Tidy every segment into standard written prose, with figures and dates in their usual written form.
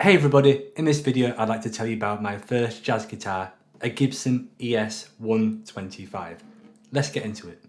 Hey everybody, in this video I'd like to tell you about my first jazz guitar, a Gibson ES-125. Let's get into it.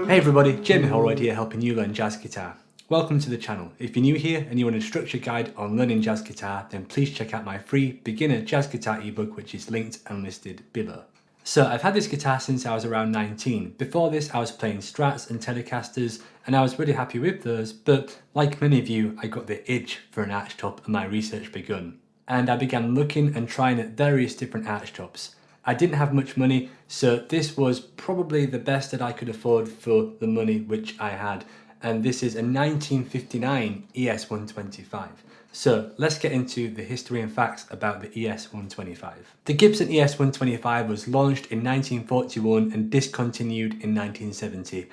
Hey everybody, Jamie Holroyd here helping you learn jazz guitar. Welcome to the channel. If you're new here and you want a structured guide on learning jazz guitar, then please check out my free beginner jazz guitar ebook, which is linked and listed below. So I've had this guitar since I was around 19. Before this I was playing Strats and Telecasters and I was really happy with those, but like many of you I got the itch for an arch top and my research begun. And I began looking and trying at various different arch tops. I didn't have much money, so this was probably the best that I could afford for the money which I had. And this is a 1959 ES-125. So let's get into the history and facts about the ES-125. The Gibson ES-125 was launched in 1941 and discontinued in 1970.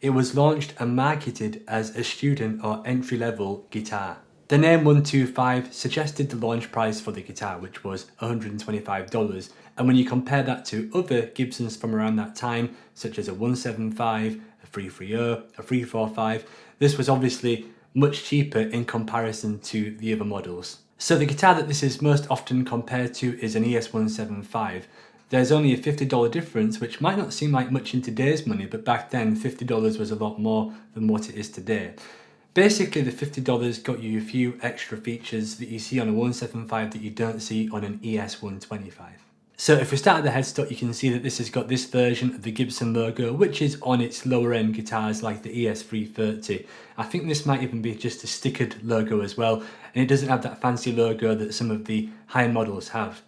It was launched and marketed as a student or entry-level guitar. The name 125 suggested the launch price for the guitar, which was $125, and when you compare that to other Gibsons from around that time, such as a 175, a 330, a 345, this was obviously much cheaper in comparison to the other models. So the guitar that this is most often compared to is an ES-175. There's only a $50 difference, which might not seem like much in today's money, but back then $50 was a lot more than what it is today. Basically, the $50 got you a few extra features that you see on a 175 that you don't see on an ES-125. So if we start at the headstock, you can see that this has got this version of the Gibson logo, which is on its lower end guitars like the ES-330. I think this might even be just a stickered logo as well, and it doesn't have that fancy logo that some of the high models have.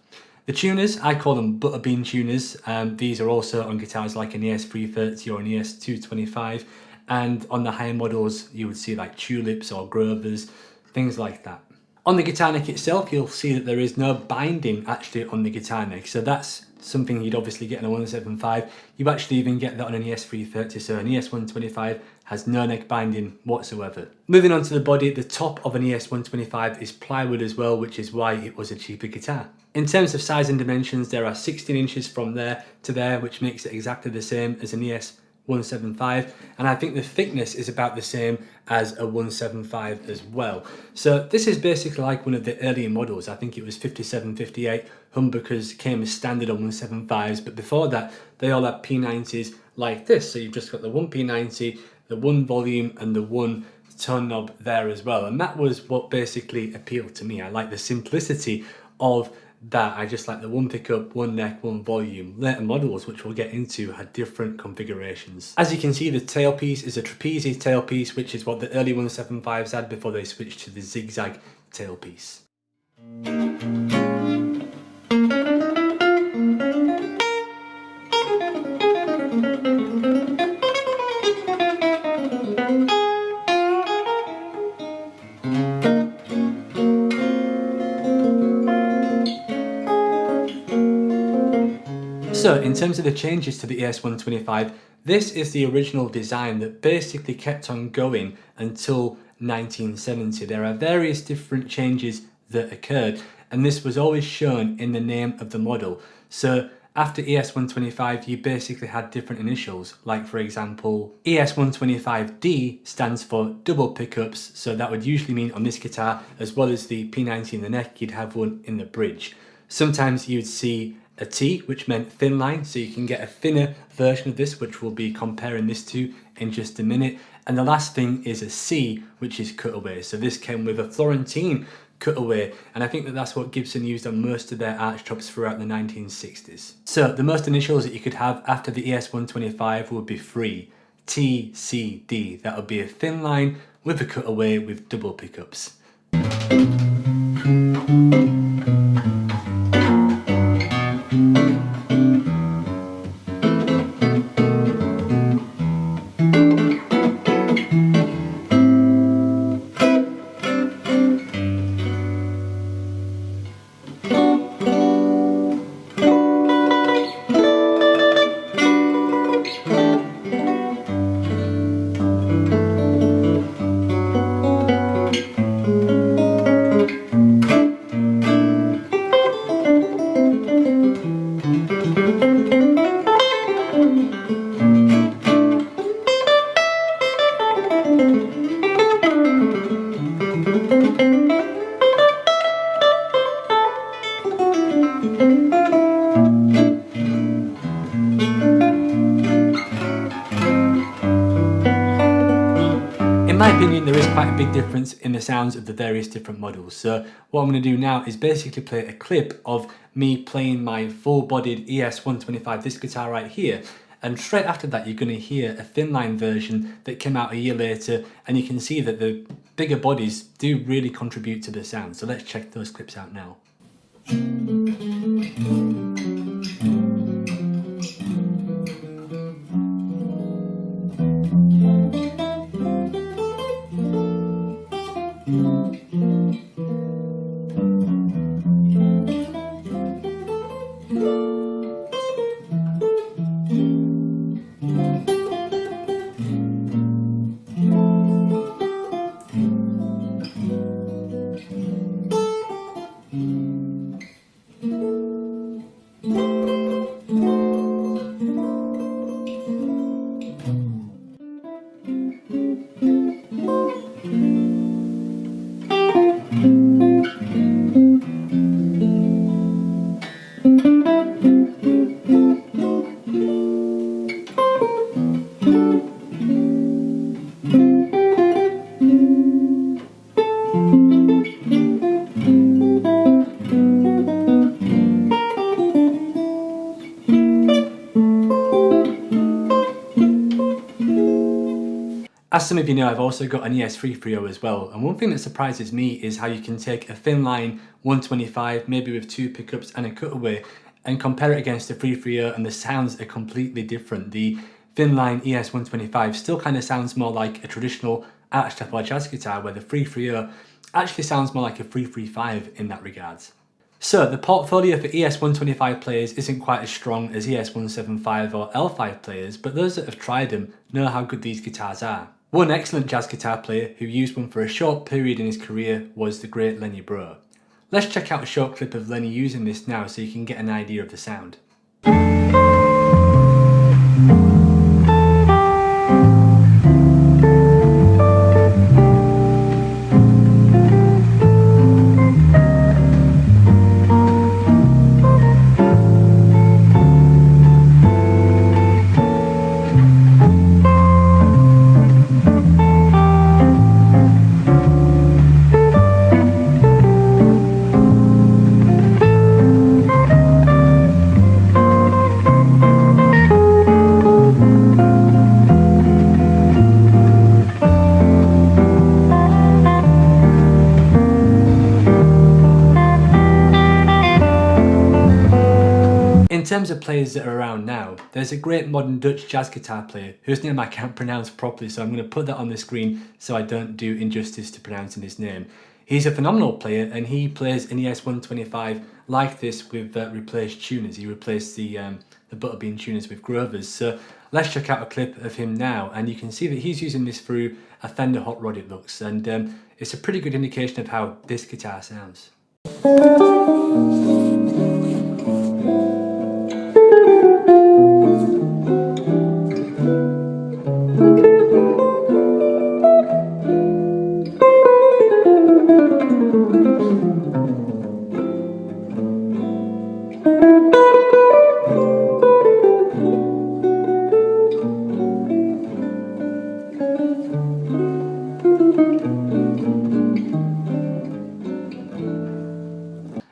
The tuners, I call them butterbean tuners. These are also on guitars like an ES-330 or an ES-225. And on the higher models you would see like tulips or grovers, things like that. On the guitar neck itself you'll see that there is no binding actually on the guitar neck, so that's something you'd obviously get in a 175. You actually even get that on an ES-330, so an ES-125 has no neck binding whatsoever. Moving on to the body, the top of an ES-125 is plywood as well, which is why it was a cheaper guitar. In terms of size and dimensions, there are 16 inches from there to there, which makes it exactly the same as an ES-175, and I think the thickness is about the same as a 175 as well. So this is basically like one of the earlier models. I think it was 57, 58 humbuckers came as standard on 175s, but before that they all had P90s like this. So you've just got the one P90, the one volume and the one tone knob there as well, and that was what basically appealed to me. I like the simplicity of that. I just like the one pickup, one neck, one volume. Later models, which we'll get into, had different configurations. As you can see, the tailpiece is a trapezius tailpiece, which is what the early 175s had before they switched to the zigzag tailpiece. So in terms of the changes to the ES-125, this is the original design that basically kept on going until 1970. There are various different changes that occurred, and this was always shown in the name of the model. So after ES-125 you basically had different initials, like for example ES-125D stands for double pickups, so that would usually mean on this guitar, as well as the P90 in the neck, you'd have one in the bridge. Sometimes you'd see a T, which meant thin line, so you can get a thinner version of this, which we'll be comparing this to in just a minute. And the last thing is a C, which is cutaway. So this came with a Florentine cutaway, and I think that that's what Gibson used on most of their arch tops throughout the 1960s. So the most initials that you could have after the ES-125 would be three, T, C, D. That would be a thin line with a cutaway with double pickups. In my opinion, there is quite a big difference in the sounds of the various different models. So what I'm going to do now is basically play a clip of me playing my full-bodied ES-125, this guitar right here. And straight after that, you're going to hear a thin-line version that came out a year later, and you can see that the bigger bodies do really contribute to the sound. So let's check those clips out now. As some of you know, I've also got an ES-330 as well, and one thing that surprises me is how you can take a thin line 125, maybe with 2 pickups and a cutaway, and compare it against the 330 and the sounds are completely different. The thin line ES-125 still kind of sounds more like a traditional arch-top or jazz guitar, where the 330 actually sounds more like a 335 in that regards. So the portfolio for ES-125 players isn't quite as strong as ES-175 or L5 players, but those that have tried them know how good these guitars are. One excellent jazz guitar player who used one for a short period in his career was the great Lenny Breau. Let's check out a short clip of Lenny using this now so you can get an idea of the sound. In terms of players that are around now, there's a great modern Dutch jazz guitar player whose name I can't pronounce properly, so I'm going to put that on the screen so I don't do injustice to pronouncing his name. He's a phenomenal player and he plays an ES-125 like this with replaced tuners. He replaced the Butterbean tuners with Grovers. So let's check out a clip of him now, and you can see that he's using this through a Fender Hot Rod, it looks, and it's a pretty good indication of how this guitar sounds.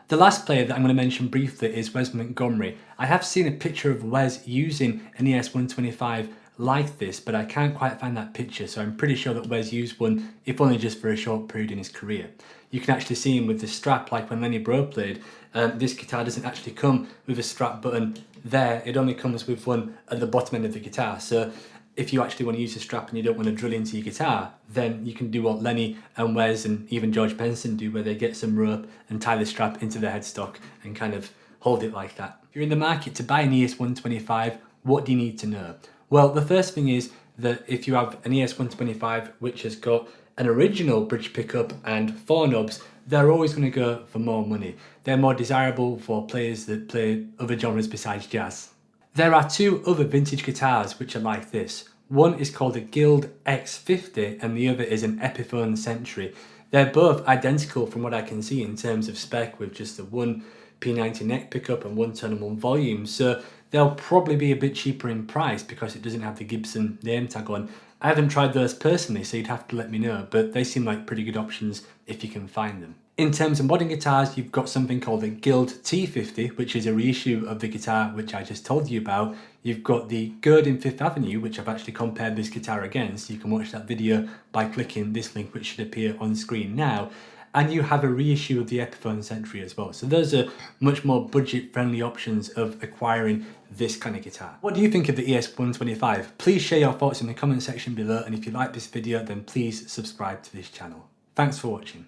The last player that I'm going to mention briefly is Wes Montgomery. I have seen a picture of Wes using an ES-125 like this, but I can't quite find that picture, so I'm pretty sure that Wes used one, if only just for a short period in his career. You can actually see him with the strap, like when Lenny Breau played. This guitar doesn't actually come with a strap button there, it only comes with one at the bottom end of the guitar. So if you actually want to use a strap and you don't want to drill into your guitar, then you can do what Lenny and Wes and even George Benson do, where they get some rope and tie the strap into the headstock and kind of hold it like that. If you're in the market to buy an ES-125, what do you need to know? Well, the first thing is that if you have an ES-125 which has got an original bridge pickup and 4 knobs, they're always going to go for more money. They're more desirable for players that play other genres besides jazz. There are 2 other vintage guitars which are like this. One is called a Guild X50 and the other is an Epiphone Century. They're both identical from what I can see in terms of spec, with just the one P90 neck pickup and one tone and one volume, so they'll probably be a bit cheaper in price because it doesn't have the Gibson name tag on. I haven't tried those personally, so you'd have to let me know, but they seem like pretty good options if you can find them. In terms of modern guitars, you've got something called the Guild T50, which is a reissue of the guitar which I just told you about. You've got the Gurdon Fifth Avenue, which I've actually compared this guitar against. You can watch that video by clicking this link, which should appear on screen now. And you have a reissue of the Epiphone Century as well. So those are much more budget-friendly options of acquiring this kind of guitar. What do you think of the ES-125? Please share your thoughts in the comment section below, and if you like this video, then please subscribe to this channel. Thanks for watching.